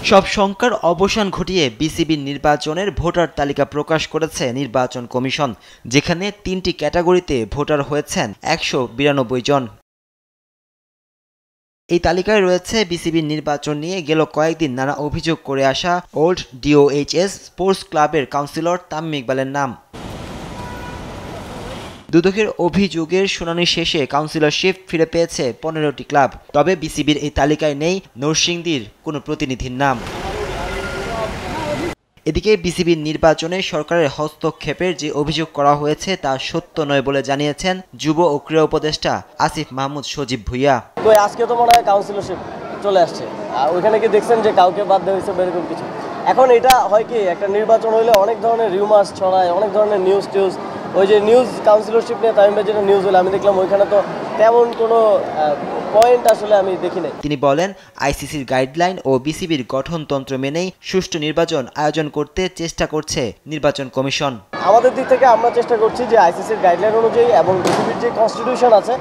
সব শঙ্কার অবসান ঘটিয়ে বিসিবির নির্বাচনের ভোটার তালিকা প্রকাশ করেছে নির্বাচন কমিশন, যেখানে ৩টি ক্যাটাগরিতে ভোটার হয়েছেন ১৯২ জন। এই তালিকায় রয়েছে বিসিবির নির্বাচন নিয়ে গেল কয়েকদিন নানা অভিযোগ করে আসা ওল্ড ডিওএইচএস স্পোর্টস ক্লাবের কাউন্সিলর তামিম ইকবালের নাম। দুদকের অভিযোগের শুনানি শেষে কাউন্সিলরশিপ ফিরে পেয়েছে ১৫টি ক্লাব। তবে বিসিবির এই তালিকায় নেই নরসিংদীর কোনো প্রতিনিধির নাম। এদিকে বিসিবির নির্বাচনে সরকারের হস্তক্ষেপের যে অভিযোগ করা হয়েছে তা সত্য নয় বলে জানিয়েছেন যুব ও ক্রীড়া উপদেষ্টা আসিফ মাহমুদ সজীব ভুইয়া। আজকে তো মনে হয় কাউন্সিলরশিপ চলে আসছে, ওইখানে কি দেখছেন যে কাউকে বাদ দেওয়া হয়েছে এরকম কিছু? এখন এটা হয় কি, একটা নির্বাচন হইলে অনেক ধরনের রিউমার্স ছড়ায়, অনেক ধরনের নিউজ ওই যে নিউজ কাউন্সিলরশিপ নিয়ে তামিম ভাই যেটা নিউজ হলো আমি দেখলাম ওইখানে তো তেমন কোনো পয়েন্ট আসলে আমি দেখি নাই। তিনি বলেন, আইসিসির গাইডলাইন ও বিসিবির গঠনতন্ত্র মেনেই সুষ্ঠু নির্বাচন আয়োজন করতে চেষ্টা করছে নির্বাচন কমিশন। আমাদের দিক থেকে আমরা চেষ্টা করছি যে আইসিসির গাইডলাইন অনুযায়ী এবং বিসিবির যে কনস্টিটিউশন আছে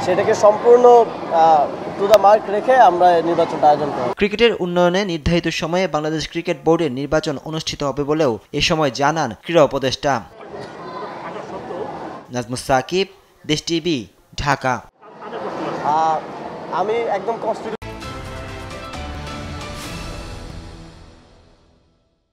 সেটাকে সম্পূর্ণ টু দ্য মার্ক রেখে আমরা নির্বাচনটা আয়োজন করব। ক্রিকেটের উন্নয়নে নির্ধারিত সময়ে বাংলাদেশ ক্রিকেট বোর্ডের নির্বাচন অনুষ্ঠিত হবে বলেও এ সময় জানান ক্রীড়া উপদেষ্টা। নাজমুস সাকিব, দেশ টিভি, ঢাকা। আমি একদম